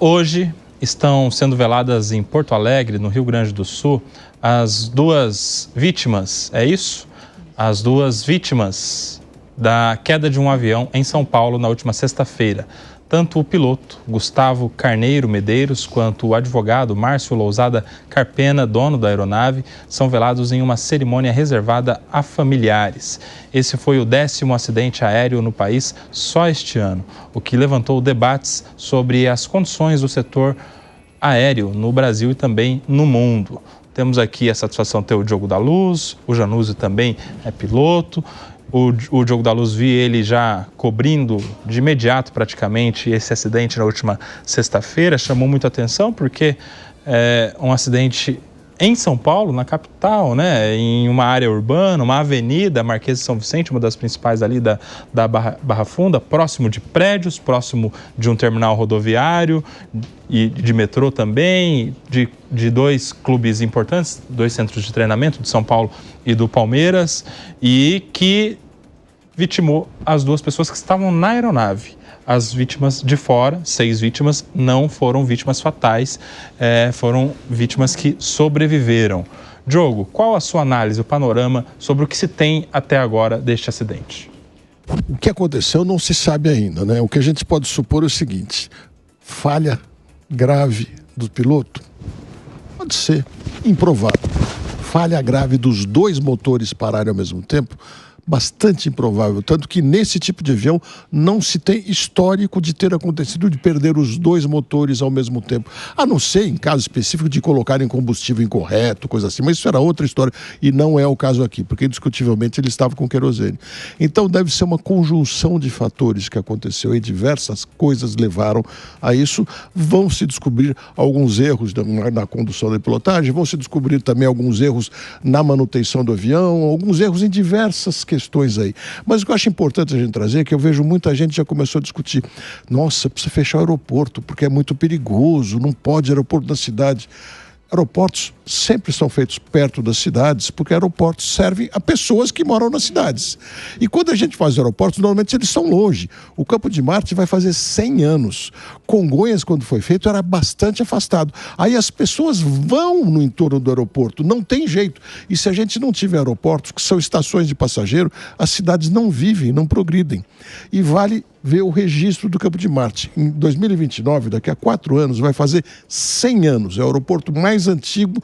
Hoje estão sendo veladas em Porto Alegre, no Rio Grande do Sul, as duas vítimas, é isso? As duas vítimas da queda de um avião em São Paulo na última sexta-feira. Tanto o piloto, Gustavo Carneiro Medeiros, quanto o advogado Márcio Lousada Carpena, dono da aeronave, são velados em uma cerimônia reservada a familiares. Esse foi o 10º acidente aéreo no país só este ano, o que levantou debates sobre as condições do setor aéreo no Brasil e também no mundo. Temos aqui a satisfação de ter o Diogo da Luz, o Januzzi também é piloto. O Diogo da Luz, vi ele já cobrindo de imediato praticamente esse acidente na última sexta-feira. Chamou muita atenção porque é um acidente em São Paulo, na capital, né? Em uma área urbana, uma avenida, Marquês de São Vicente, uma das principais ali da Barra Funda, próximo de prédios, próximo de um terminal rodoviário e de metrô também, de dois clubes importantes, dois centros de treinamento, de São Paulo e do Palmeiras, e que vitimou as duas pessoas que estavam na aeronave. As vítimas de fora, 6 vítimas, não foram vítimas fatais, foram vítimas que sobreviveram. Diogo, qual a sua análise, o panorama sobre o que se tem até agora deste acidente? O que aconteceu não se sabe ainda, né? O que a gente pode supor é o seguinte: falha grave do piloto? Pode ser improvável. Falha grave dos dois motores pararem ao mesmo tempo? Bastante improvável, tanto que nesse tipo de avião não se tem histórico de ter acontecido de perder os dois motores ao mesmo tempo, a não ser em caso específico de colocarem combustível incorreto, coisa assim, mas isso era outra história e não é o caso aqui, porque indiscutivelmente ele estava com querosene. Então deve ser uma conjunção de fatores que aconteceu e diversas coisas levaram a isso. Vão se descobrir alguns erros na condução da pilotagem, vão se descobrir também alguns erros na manutenção do avião, alguns erros em diversas questões aí. Mas o que eu acho importante a gente trazer é que eu vejo muita gente já começou a discutir: nossa, precisa fechar o aeroporto porque é muito perigoso, não pode aeroporto na cidade. Aeroportos sempre são feitos perto das cidades, porque aeroportos servem a pessoas que moram nas cidades. E quando a gente faz aeroportos, normalmente eles são longe. O Campo de Marte vai fazer 100 anos. Congonhas, quando foi feito, era bastante afastado. Aí as pessoas vão no entorno do aeroporto, não tem jeito. E se a gente não tiver aeroportos, que são estações de passageiro, as cidades não vivem, não progridem. E vale ver o registro do Campo de Marte. Em 2029, daqui a 4 anos, vai fazer 100 anos. É o aeroporto mais antigo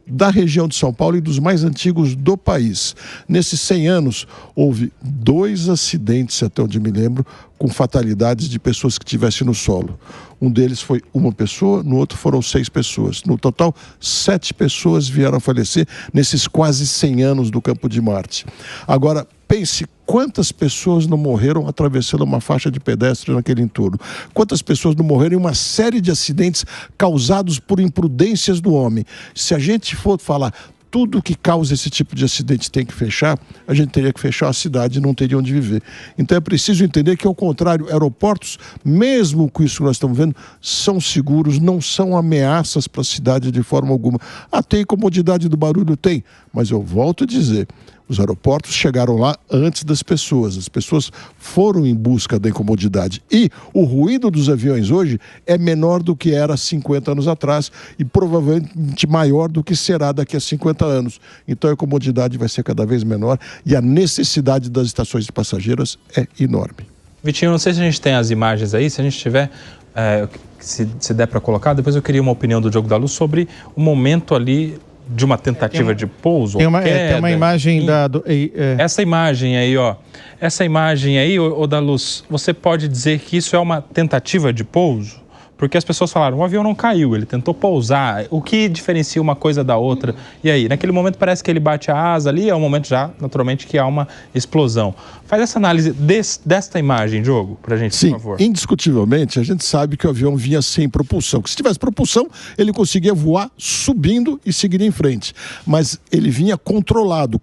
da região de São Paulo e dos mais antigos do país. Nesses 100 anos, houve 2 acidentes, até onde me lembro, com fatalidades de pessoas que estivessem no solo. Um deles foi uma pessoa, no outro foram 6 pessoas. No total, 7 pessoas vieram a falecer nesses quase 100 anos do Campo de Marte. Agora, pense quantas pessoas não morreram atravessando uma faixa de pedestre naquele entorno. Quantas pessoas não morreram em uma série de acidentes causados por imprudências do homem. Se a gente for falar tudo que causa esse tipo de acidente tem que fechar, a gente teria que fechar a cidade e não teria onde viver. Então é preciso entender que, ao contrário, aeroportos, mesmo com isso que nós estamos vendo, são seguros, não são ameaças para a cidade de forma alguma. Tem incomodidade do barulho? Tem, mas eu volto a dizer, os aeroportos chegaram lá antes das pessoas. As pessoas foram em busca da incomodidade. E o ruído dos aviões hoje é menor do que era 50 anos atrás e provavelmente maior do que será daqui a 50 anos. Então a incomodidade vai ser cada vez menor e a necessidade das estações de passageiros é enorme. Vitinho, não sei se a gente tem as imagens aí, se a gente tiver, se der para colocar, depois eu queria uma opinião do Diogo da Luz sobre o momento ali de uma tentativa de pouso. Tem uma imagem Essa imagem aí, ó. Essa imagem aí, ô da Luz, você pode dizer que isso é uma tentativa de pouso? Porque as pessoas falaram, o avião não caiu, ele tentou pousar. O que diferencia uma coisa da outra? E aí, naquele momento parece que ele bate a asa ali, é um momento já, naturalmente, que há uma explosão. Faz essa análise desta imagem, Diogo, pra gente, Sim, por favor. Indiscutivelmente, a gente sabe que o avião vinha sem propulsão. Que se tivesse propulsão, ele conseguia voar subindo e seguir em frente. Mas ele vinha controlado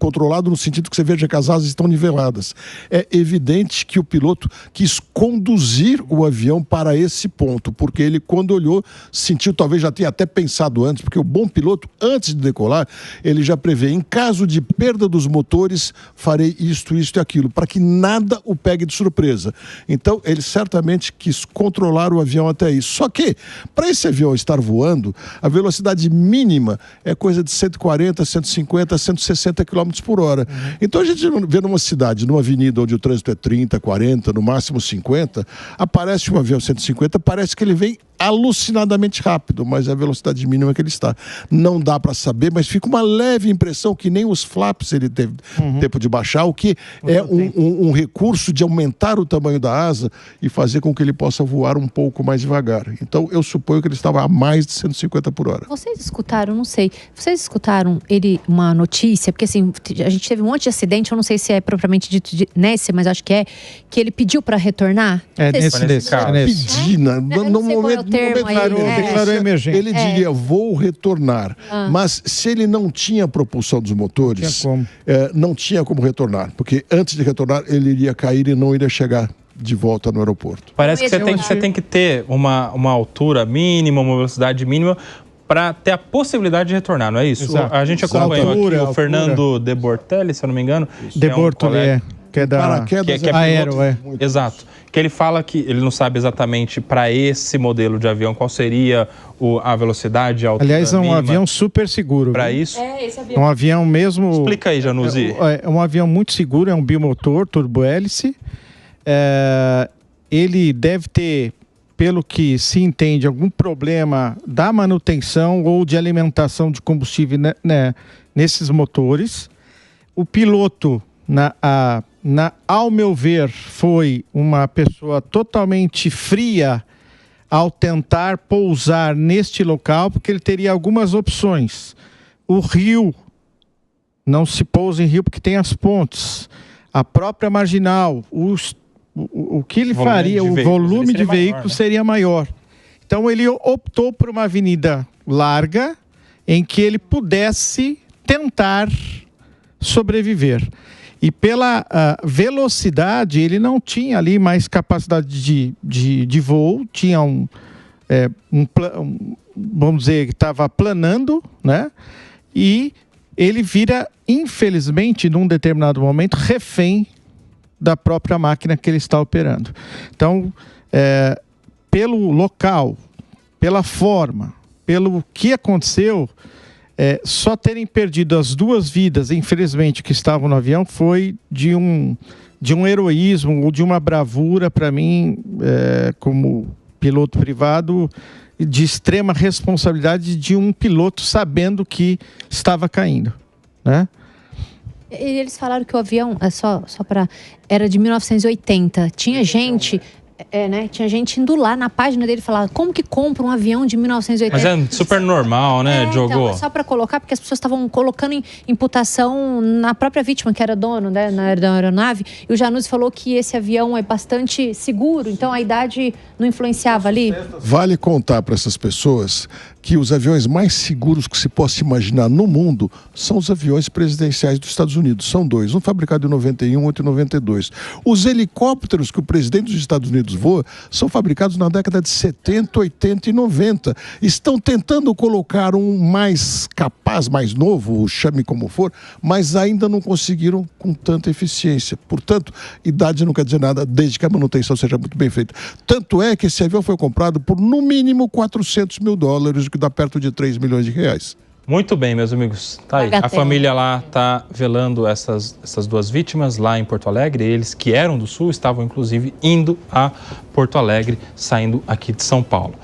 no sentido que você veja que as asas estão niveladas. É evidente que o piloto quis conduzir o avião para esse ponto, porque ele, quando olhou, sentiu, talvez já tenha até pensado antes, porque o bom piloto, antes de decolar, ele já prevê, em caso de perda dos motores, farei isto e aquilo, para que nada o pegue de surpresa. Então, ele certamente quis controlar o avião até isso. Só que, para esse avião estar voando, a velocidade mínima é coisa de 140, 150, 160 km por hora. Então, a gente vê numa cidade, numa avenida onde o trânsito é 30, 40, no máximo 50, aparece um avião 150, parece que ele vem alucinadamente rápido, mas é a velocidade mínima que ele está. Não dá para saber, mas fica uma leve impressão que nem os flaps ele teve tempo de baixar, o que é um recurso de aumentar o tamanho da asa e fazer com que ele possa voar um pouco mais devagar. Então, eu suponho que ele estava a mais de 150 por hora. Vocês escutaram, não sei, vocês escutaram uma notícia, porque assim, a gente teve um monte de acidente, eu não sei se é propriamente dito nesse, mas acho que ele pediu para retornar. Nesse caso. Pedir, no momento declarou emergência. Ele diria, vou retornar. Mas se ele não tinha propulsão dos motores, não tinha como retornar. Porque antes de retornar, ele iria cair e não iria chegar de volta no aeroporto. Parece que você tem que ter uma altura mínima, uma velocidade mínima, para ter a possibilidade de retornar, não é isso? Exato. A gente acompanhou aqui o Fernando De Bortelli, se eu não me engano. De Bortelli, que é da paraquedas Aero, Exato. Que ele fala que ele não sabe exatamente para esse modelo de avião qual seria a velocidade, a altura aliás, é um mínima avião super seguro. Para isso? Esse avião. É um avião mesmo... Explica aí, Januzzi. É um avião muito seguro, é um bimotor, turbo-hélice. Ele deve ter, pelo que se entende, algum problema da manutenção ou de alimentação de combustível nesses motores. O piloto, ao meu ver, foi uma pessoa totalmente fria ao tentar pousar neste local, porque ele teria algumas opções. O rio, não se pousa em rio porque tem as pontes. A própria marginal, o que ele faria, o volume de veículos seria maior. Então ele optou por uma avenida larga em que ele pudesse tentar sobreviver. E pela velocidade, ele não tinha ali mais capacidade de voo, tinha vamos dizer, que estava planando, né? E ele vira, infelizmente, num determinado momento, refém da própria máquina que ele está operando. Então, pelo local, pela forma, pelo que aconteceu, só terem perdido as duas vidas, infelizmente, que estavam no avião, foi de um heroísmo ou de uma bravura, para mim, como piloto privado, de extrema responsabilidade de um piloto sabendo que estava caindo, né? Eles falaram que o avião, era de 1980. Tinha gente... né? Tinha gente indo lá na página dele falar como que compra um avião de 1980. Mas é super normal, né, Diogo? Então, só para colocar, porque as pessoas estavam colocando em imputação na própria vítima, que era dono, né, da aeronave, e o Januzzi falou que esse avião é bastante seguro, então a idade não influenciava ali. Vale contar para essas pessoas que os aviões mais seguros que se possa imaginar no mundo são os aviões presidenciais dos Estados Unidos. São dois, um fabricado em 91, outro em 92. Os helicópteros que o presidente dos Estados Unidos voa são fabricados na década de 70, 80 e 90. Estão tentando colocar um mais capaz, mais novo, chame como for, mas ainda não conseguiram com tanta eficiência. Portanto, idade não quer dizer nada, desde que a manutenção seja muito bem feita. Tanto é que esse avião foi comprado por, no mínimo, $400 mil, que dá perto de 3 milhões de reais. Muito bem, meus amigos. Tá aí. A família lá está velando essas duas vítimas lá em Porto Alegre. Eles que eram do Sul estavam, inclusive, indo a Porto Alegre, saindo aqui de São Paulo.